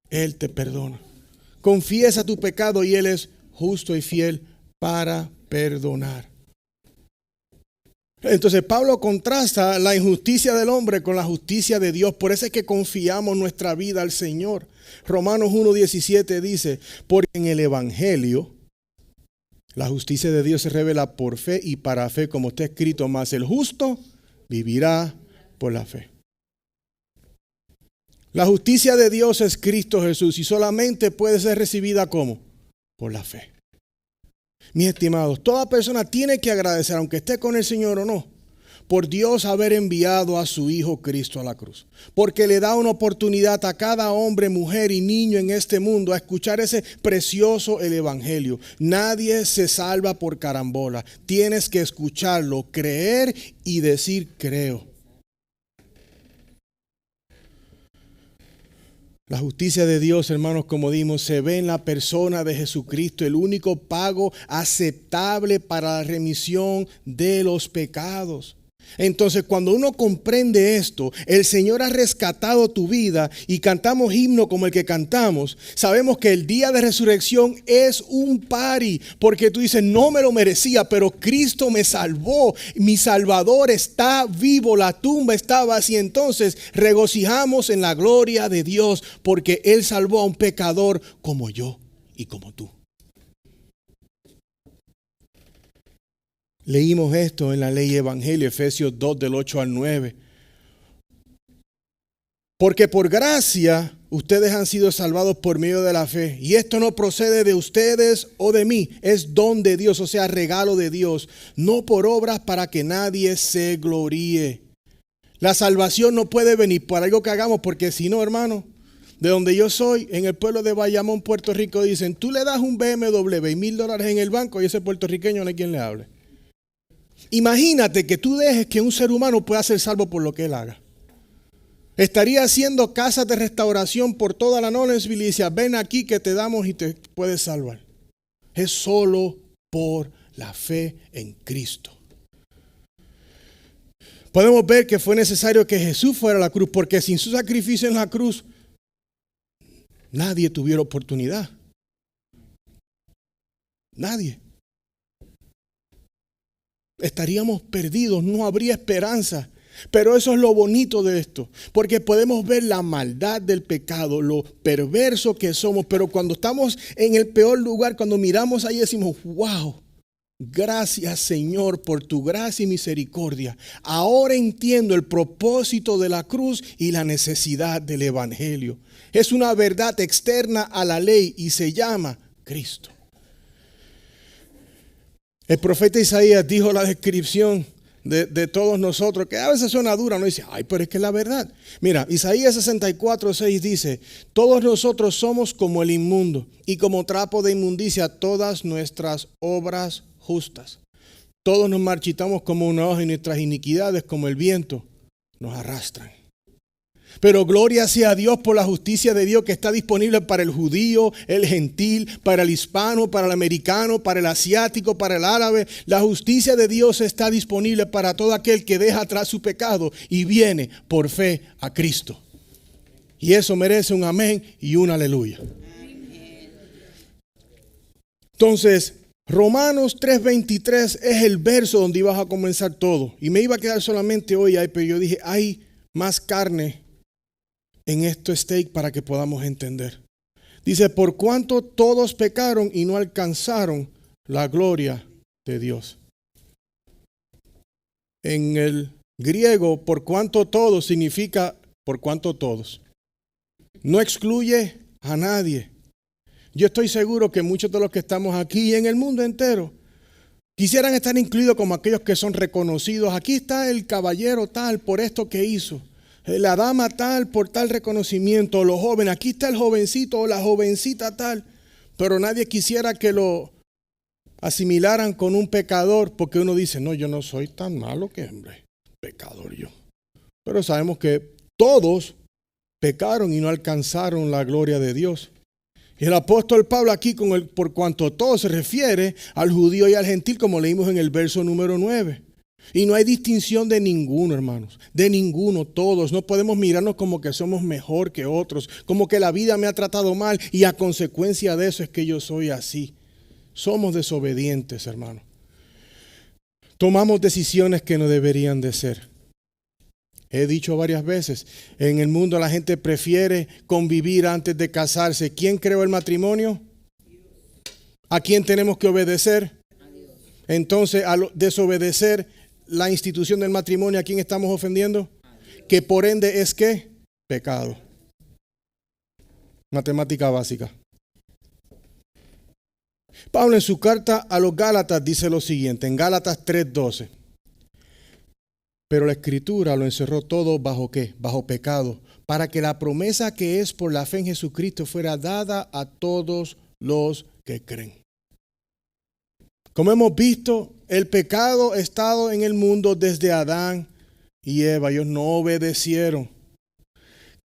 Speaker 1: Él te perdona. Confiesa tu pecado y Él es justo y fiel para perdonar. Entonces Pablo contrasta la injusticia del hombre con la justicia de Dios. Por eso es que confiamos nuestra vida al Señor. Romanos 1:17 dice, porque en el Evangelio la justicia de Dios se revela por fe y para fe, como está escrito, mas el justo vivirá por la fe. La justicia de Dios es Cristo Jesús y solamente puede ser recibida ¿cómo? Por la fe. Mis estimados, toda persona tiene que agradecer, aunque esté con el Señor o no, por Dios haber enviado a su Hijo Cristo a la cruz. Porque le da una oportunidad a cada hombre, mujer y niño en este mundo a escuchar ese precioso el Evangelio. Nadie se salva por carambola. Tienes que escucharlo, creer y decir creo. La justicia de Dios, hermanos, como dimos, se ve en la persona de Jesucristo, el único pago aceptable para la remisión de los pecados. Entonces, cuando uno comprende esto, el Señor ha rescatado tu vida y cantamos himno como el que cantamos, sabemos que el día de resurrección es un party, porque tú dices, no me lo merecía, pero Cristo me salvó, mi Salvador está vivo, la tumba está vacía. Entonces, regocijamos en la gloria de Dios, porque Él salvó a un pecador como yo y como tú. Leímos esto en la ley Evangelio, Efesios 2, del 8 al 9. Porque por gracia ustedes han sido salvados por medio de la fe. Y esto no procede de ustedes o de mí. Es don de Dios, o sea, regalo de Dios. No por obras para que nadie se gloríe. La salvación no puede venir por algo que hagamos, porque si no, hermano, de donde yo soy, en el pueblo de Bayamón, Puerto Rico, dicen, tú le das un BMW y $1,000 en el banco y ese puertorriqueño no hay quien le hable. Imagínate que tú dejes que un ser humano pueda ser salvo por lo que él haga. Estaría haciendo casas de restauración por toda la Knoxville y dice, ven aquí que te damos y te puedes salvar. Es solo por la fe en Cristo. Podemos ver que fue necesario que Jesús fuera a la cruz, porque sin su sacrificio en la cruz, nadie tuviera oportunidad. Nadie. Estaríamos perdidos, no habría esperanza. Pero eso es lo bonito de esto, porque podemos ver la maldad del pecado, lo perverso que somos, pero cuando estamos en el peor lugar, cuando miramos ahí decimos, wow, gracias Señor por tu gracia y misericordia. Ahora entiendo el propósito de la cruz y la necesidad del Evangelio. Es una verdad externa a la ley y se llama Cristo. El profeta Isaías dijo la descripción de todos nosotros, que a veces suena dura, no dice, ay, pero es que es la verdad. Mira, Isaías 64:6 dice, todos nosotros somos como el inmundo y como trapo de inmundicia todas nuestras obras justas. Todos nos marchitamos como una hoja y nuestras iniquidades como el viento nos arrastran. Pero gloria sea a Dios por la justicia de Dios que está disponible para el judío, el gentil, para el hispano, para el americano, para el asiático, para el árabe. La justicia de Dios está disponible para todo aquel que deja atrás su pecado y viene por fe a Cristo. Y eso merece un amén y un aleluya. Entonces, Romanos 3:23 es el verso donde ibas a comenzar todo. Y me iba a quedar solamente hoy ahí, pero yo dije, hay más carne en este steak para que podamos entender. Dice, por cuanto todos pecaron y no alcanzaron la gloria de Dios. En el griego, por cuanto todos significa por cuanto todos. No excluye a nadie. Yo estoy seguro que muchos de los que estamos aquí y en el mundo entero quisieran estar incluidos como aquellos que son reconocidos. Aquí está el caballero tal por esto que hizo. La dama tal por tal reconocimiento, los jóvenes, aquí está el jovencito o la jovencita tal, pero nadie quisiera que lo asimilaran con un pecador, porque uno dice, no, yo no soy tan malo que hombre, pecador yo. Pero sabemos que todos pecaron y no alcanzaron la gloria de Dios. Y el apóstol Pablo aquí, por cuanto todo se refiere al judío y al gentil, como leímos en el verso número 9. Y no hay distinción de ninguno, hermanos, de ninguno, todos. No podemos mirarnos como que somos mejor que otros, como que la vida me ha tratado mal y a consecuencia de eso es que yo soy así. Somos desobedientes, hermanos. Tomamos decisiones que no deberían de ser. He dicho varias veces, en el mundo la gente prefiere convivir antes de casarse. ¿Quién creó el matrimonio? ¿A quién tenemos que obedecer? Entonces, al desobedecer la institución del matrimonio, ¿a quién estamos ofendiendo? Que por ende es ¿qué? Pecado. Matemática básica. Pablo en su carta a los Gálatas dice lo siguiente, en Gálatas 3:12. Pero la Escritura lo encerró todo ¿bajo qué? Bajo pecado, para que la promesa que es por la fe en Jesucristo fuera dada a todos los que creen. Como hemos visto, el pecado ha estado en el mundo desde Adán y Eva. Ellos no obedecieron.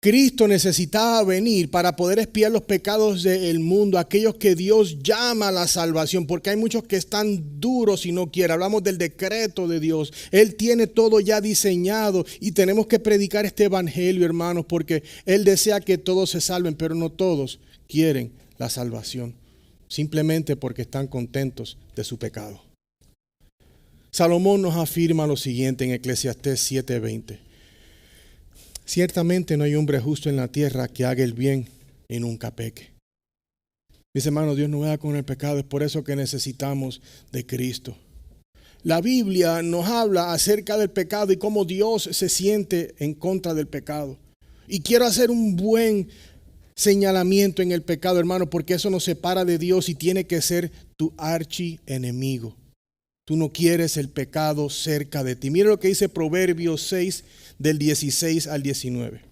Speaker 1: Cristo necesitaba venir para poder expiar los pecados del mundo, aquellos que Dios llama a la salvación, porque hay muchos que están duros y no quieren. Hablamos del decreto de Dios. Él tiene todo ya diseñado y tenemos que predicar este evangelio, hermanos, porque Él desea que todos se salven, pero no todos quieren la salvación, simplemente porque están contentos de su pecado. Salomón nos afirma lo siguiente en Eclesiastés 7:20. Ciertamente no hay hombre justo en la tierra que haga el bien y nunca peque. Dice, hermano, Dios no vea con el pecado, es por eso que necesitamos de Cristo. La Biblia nos habla acerca del pecado y cómo Dios se siente en contra del pecado. Y quiero hacer un buen señalamiento en el pecado, hermano, porque eso nos separa de Dios y tiene que ser tu archienemigo. Tú no quieres el pecado cerca de ti. Mira lo que dice Proverbios 6, del 16 al 19.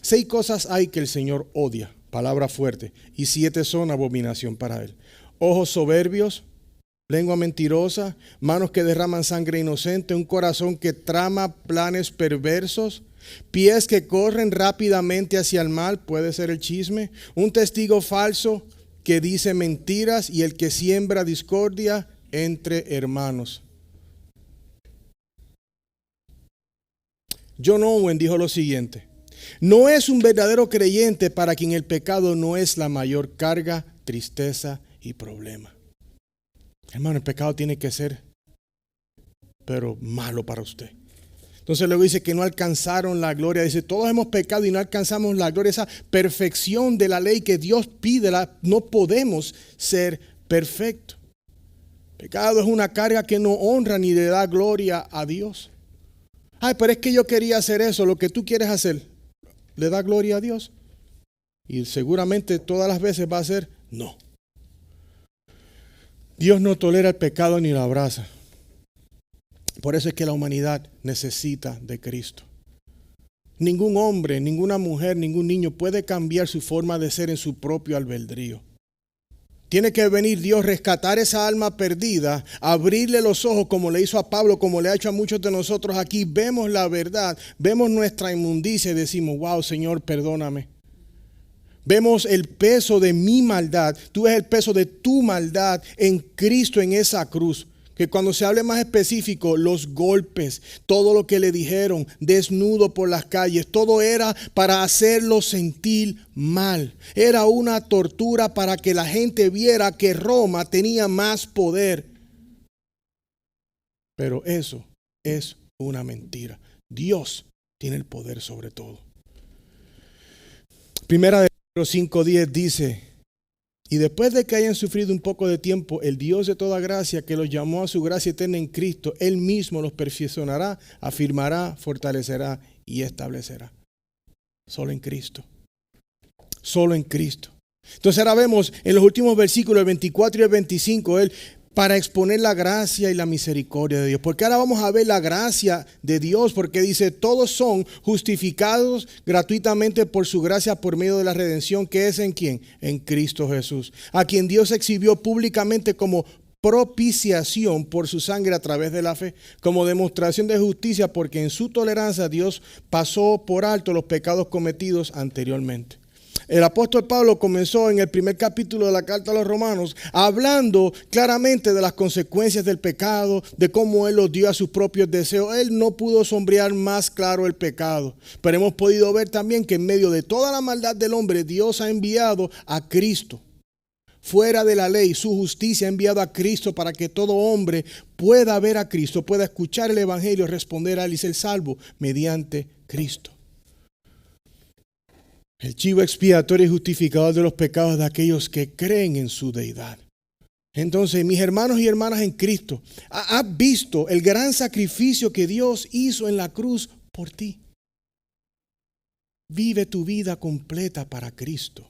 Speaker 1: 6 cosas hay que el Señor odia, palabra fuerte, y 7 son abominación para Él. Ojos soberbios, lengua mentirosa, manos que derraman sangre inocente, un corazón que trama planes perversos, pies que corren rápidamente hacia el mal, puede ser el chisme, un testigo falso que dice mentiras y el que siembra discordia entre hermanos. John Owen dijo lo siguiente: no es un verdadero creyente para quien el pecado no es la mayor carga, tristeza y problema. Hermano, el pecado tiene que ser, pero malo para usted. Entonces luego dice que no alcanzaron la gloria. Dice, todos hemos pecado y no alcanzamos la gloria. Esa perfección de la ley que Dios pide, no podemos ser perfectos. Pecado es una carga que no honra ni le da gloria a Dios. Ay, pero es que yo quería hacer eso. Lo que tú quieres hacer, ¿le da gloria a Dios? Y seguramente todas las veces va a ser no. Dios no tolera el pecado ni lo abraza. Por eso es que la humanidad necesita de Cristo. Ningún hombre, ninguna mujer, ningún niño puede cambiar su forma de ser en su propio albedrío. Tiene que venir Dios, rescatar esa alma perdida, abrirle los ojos como le hizo a Pablo, como le ha hecho a muchos de nosotros aquí. Vemos la verdad, vemos nuestra inmundicia y decimos, wow, Señor, perdóname. Vemos el peso de mi maldad. Tú ves el peso de tu maldad en Cristo en esa cruz. Que cuando se hable más específico, los golpes, todo lo que le dijeron, desnudo por las calles, todo era para hacerlo sentir mal. Era una tortura para que la gente viera que Roma tenía más poder. Pero eso es una mentira. Dios tiene el poder sobre todo. Primera de Pedro 5:10 dice: y después de que hayan sufrido un poco de tiempo, el Dios de toda gracia, que los llamó a su gracia eterna en Cristo, Él mismo los perfeccionará, afirmará, fortalecerá y establecerá. Solo en Cristo. Solo en Cristo. Entonces ahora vemos en los últimos versículos, el 24 y el 25, Él para exponer la gracia y la misericordia de Dios. Porque ahora vamos a ver la gracia de Dios, porque dice, todos son justificados gratuitamente por su gracia por medio de la redención que es ¿en quién? En Cristo Jesús. A quien Dios exhibió públicamente como propiciación por su sangre a través de la fe, como demostración de justicia, porque en su tolerancia Dios pasó por alto los pecados cometidos anteriormente. El apóstol Pablo comenzó en el primer capítulo de la carta a los Romanos hablando claramente de las consecuencias del pecado, de cómo él los dio a sus propios deseos. Él no pudo sombrear más claro el pecado, pero hemos podido ver también que en medio de toda la maldad del hombre, Dios ha enviado a Cristo. Fuera de la ley, su justicia ha enviado a Cristo para que todo hombre pueda ver a Cristo, pueda escuchar el evangelio, responder a él y ser salvo mediante Cristo. El chivo expiatorio y justificador de los pecados de aquellos que creen en su deidad. Entonces, mis hermanos y hermanas en Cristo, ¿has visto el gran sacrificio que Dios hizo en la cruz por ti? Vive tu vida completa para Cristo.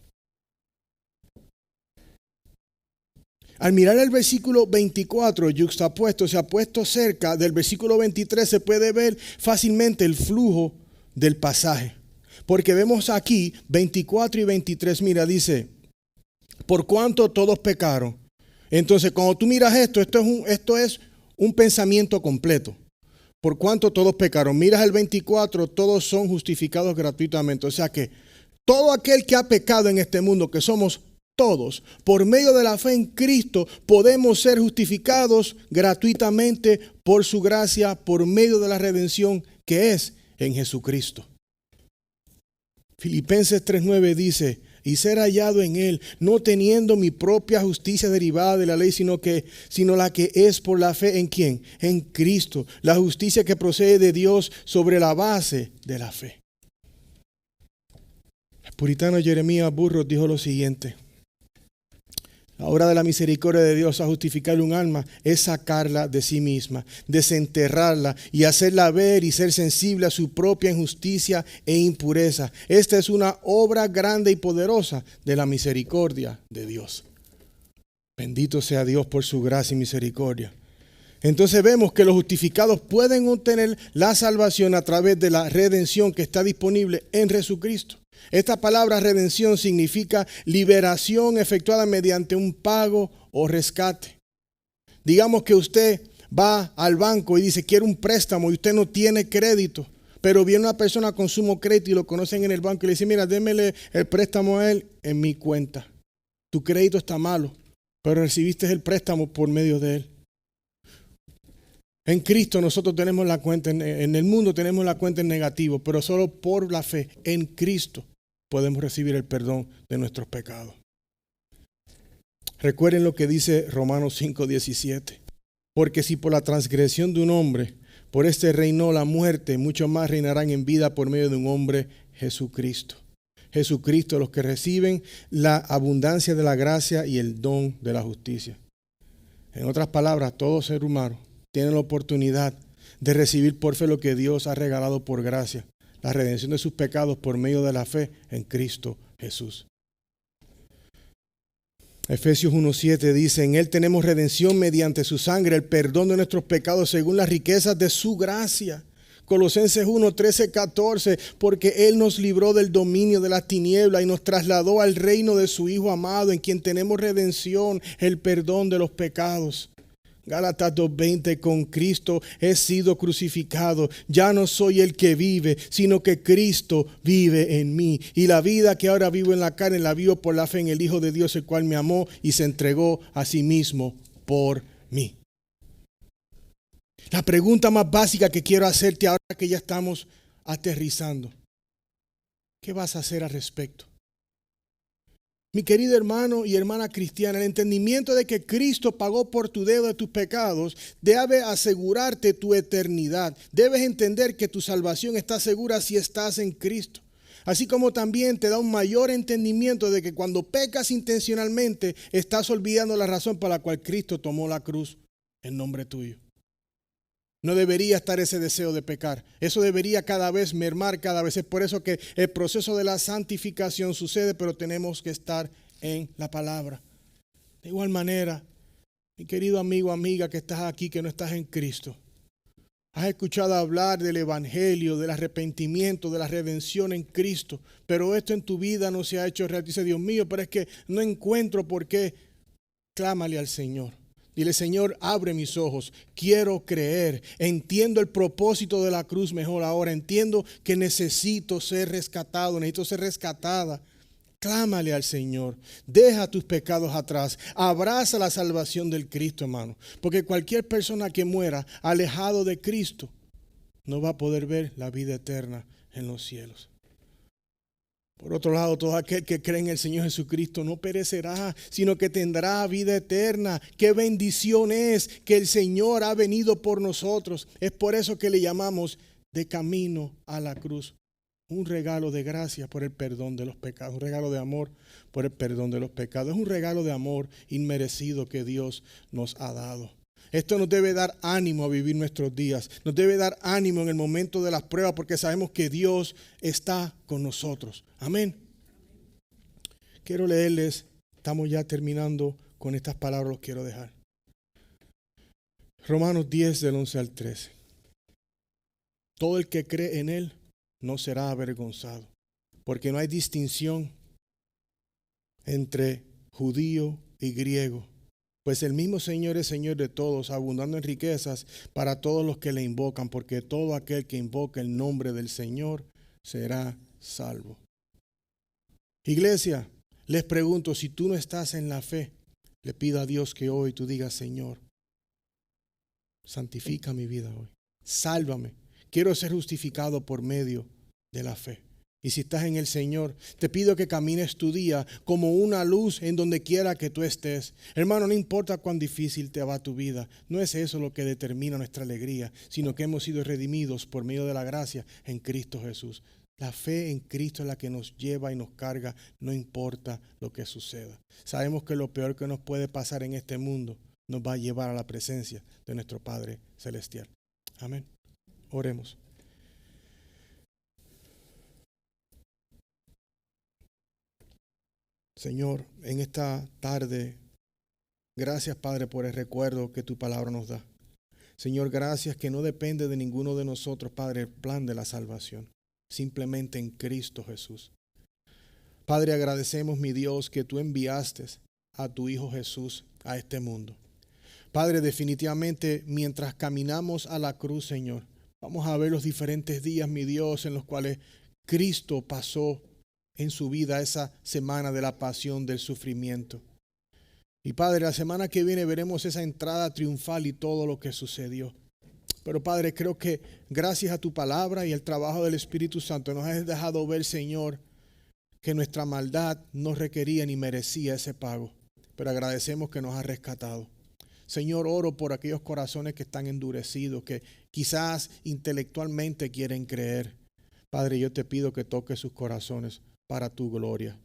Speaker 1: Al mirar el versículo 24 yuxtapuesto, se ha puesto cerca del versículo 23, se puede ver fácilmente el flujo del pasaje. Porque vemos aquí 24 y 23, mira, dice, por cuanto todos pecaron. Entonces, cuando tú miras esto es un pensamiento completo. Por cuanto todos pecaron. Miras el 24, todos son justificados gratuitamente. O sea que todo aquel que ha pecado en este mundo, que somos todos, por medio de la fe en Cristo, podemos ser justificados gratuitamente por su gracia, por medio de la redención que es en Jesucristo. Filipenses 3:9 dice, y ser hallado en él, no teniendo mi propia justicia derivada de la ley, sino la que es por la fe en ¿quién? En Cristo, la justicia que procede de Dios sobre la base de la fe. El puritano Jeremías Burroughs dijo lo siguiente: la obra de la misericordia de Dios a justificar un alma es sacarla de sí misma, desenterrarla y hacerla ver y ser sensible a su propia injusticia e impureza. Esta es una obra grande y poderosa de la misericordia de Dios. Bendito sea Dios por su gracia y misericordia. Entonces vemos que los justificados pueden obtener la salvación a través de la redención que está disponible en Jesucristo. Esta palabra redención significa liberación efectuada mediante un pago o rescate. Digamos que usted va al banco y dice quiero un préstamo y usted no tiene crédito, pero viene una persona con sumo crédito y lo conocen en el banco y le dice mira, démele el préstamo a él en mi cuenta. Tu crédito está malo, pero recibiste el préstamo por medio de él. En Cristo nosotros tenemos la cuenta, en el mundo tenemos la cuenta en negativo, pero solo por la fe en Cristo podemos recibir el perdón de nuestros pecados. Recuerden lo que dice Romanos 5:17. Porque si por la transgresión de un hombre, por este reinó la muerte, mucho más reinarán en vida por medio de un hombre, Jesucristo. Jesucristo, los que reciben la abundancia de la gracia y el don de la justicia. En otras palabras, todo ser humano tiene la oportunidad de recibir por fe lo que Dios ha regalado por gracia, la redención de sus pecados por medio de la fe en Cristo Jesús. Efesios 1:7 dice, en Él tenemos redención mediante su sangre, el perdón de nuestros pecados según las riquezas de su gracia. Colosenses 1:13-14, porque Él nos libró del dominio de las tinieblas y nos trasladó al reino de su Hijo amado, en quien tenemos redención, el perdón de los pecados. Gálatas 2:20, con Cristo he sido crucificado. Ya no soy el que vive, sino que Cristo vive en mí. Y la vida que ahora vivo en la carne, la vivo por la fe en el Hijo de Dios, el cual me amó y se entregó a sí mismo por mí. La pregunta más básica que quiero hacerte ahora que ya estamos aterrizando: ¿qué vas a hacer al respecto? Mi querido hermano y hermana cristiana, el entendimiento de que Cristo pagó por tu deuda de tus pecados debe asegurarte tu eternidad. Debes entender que tu salvación está segura si estás en Cristo. Así como también te da un mayor entendimiento de que cuando pecas intencionalmente estás olvidando la razón por la cual Cristo tomó la cruz en nombre tuyo. No debería estar ese deseo de pecar. Eso debería cada vez mermar cada vez. Es por eso que el proceso de la santificación sucede, pero tenemos que estar en la palabra. De igual manera, mi querido amigo, amiga que estás aquí, que no estás en Cristo, has escuchado hablar del evangelio, del arrepentimiento, de la redención en Cristo, pero esto en tu vida no se ha hecho real. Dice, Dios mío, pero es que no encuentro por qué. Clámale al Señor. Dile, Señor, abre mis ojos, quiero creer, entiendo el propósito de la cruz mejor ahora, entiendo que necesito ser rescatado, necesito ser rescatada. Clámale al Señor, deja tus pecados atrás, abraza la salvación del Cristo, hermano, porque cualquier persona que muera alejado de Cristo no va a poder ver la vida eterna en los cielos. Por otro lado, todo aquel que cree en el Señor Jesucristo no perecerá, sino que tendrá vida eterna. Qué bendición es que el Señor ha venido por nosotros. Es por eso que le llamamos de camino a la cruz. Un regalo de gracia por el perdón de los pecados. Un regalo de amor por el perdón de los pecados. Es un regalo de amor inmerecido que Dios nos ha dado. Esto nos debe dar ánimo a vivir nuestros días. Nos debe dar ánimo en el momento de las pruebas porque sabemos que Dios está con nosotros. Amén. Quiero leerles, estamos ya terminando con estas palabras, los quiero dejar. Romanos 10 del 11 al 13. Todo el que cree en Él no será avergonzado, porque no hay distinción entre judío y griego. Pues el mismo Señor es Señor de todos, abundando en riquezas para todos los que le invocan, porque todo aquel que invoca el nombre del Señor será salvo. Iglesia, les pregunto, si tú no estás en la fe, le pido a Dios que hoy tú digas, Señor, santifica mi vida hoy, sálvame, quiero ser justificado por medio de la fe. Y si estás en el Señor, te pido que camines tu día como una luz en donde quiera que tú estés. Hermano, no importa cuán difícil te va tu vida, no es eso lo que determina nuestra alegría, sino que hemos sido redimidos por medio de la gracia en Cristo Jesús. La fe en Cristo es la que nos lleva y nos carga, no importa lo que suceda. Sabemos que lo peor que nos puede pasar en este mundo nos va a llevar a la presencia de nuestro Padre Celestial. Amén. Oremos. Señor, en esta tarde, gracias Padre por el recuerdo que tu palabra nos da. Señor, gracias que no depende de ninguno de nosotros, Padre, el plan de la salvación, simplemente en Cristo Jesús. Padre, agradecemos, mi Dios, que tú enviaste a tu Hijo Jesús a este mundo. Padre, definitivamente, mientras caminamos a la cruz, Señor, vamos a ver los diferentes días, mi Dios, en los cuales Cristo pasó en su vida esa semana de la pasión, del sufrimiento. Y Padre, la semana que viene veremos esa entrada triunfal y todo lo que sucedió. Pero Padre, creo que gracias a tu palabra y el trabajo del Espíritu Santo nos has dejado ver, Señor, que nuestra maldad no requería ni merecía ese pago. Pero agradecemos que nos has rescatado. Señor, oro por aquellos corazones que están endurecidos, que quizás intelectualmente quieren creer. Padre, yo te pido que toques sus corazones para tu gloria.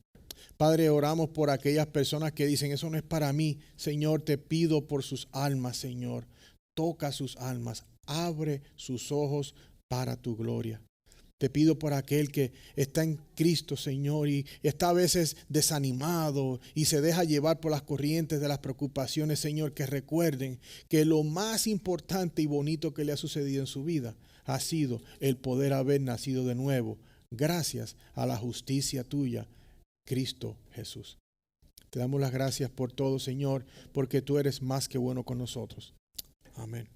Speaker 1: Padre, oramos por aquellas personas que dicen, eso no es para mí. Señor, te pido por sus almas, Señor. Toca sus almas, abre sus ojos para tu gloria. Te pido por aquel que está en Cristo, Señor, y está a veces desanimado y se deja llevar por las corrientes de las preocupaciones, Señor, que recuerden que lo más importante y bonito que le ha sucedido en su vida ha sido el poder haber nacido de nuevo, gracias a la justicia tuya, Cristo Jesús. Te damos las gracias por todo, Señor, porque tú eres más que bueno con nosotros. Amén.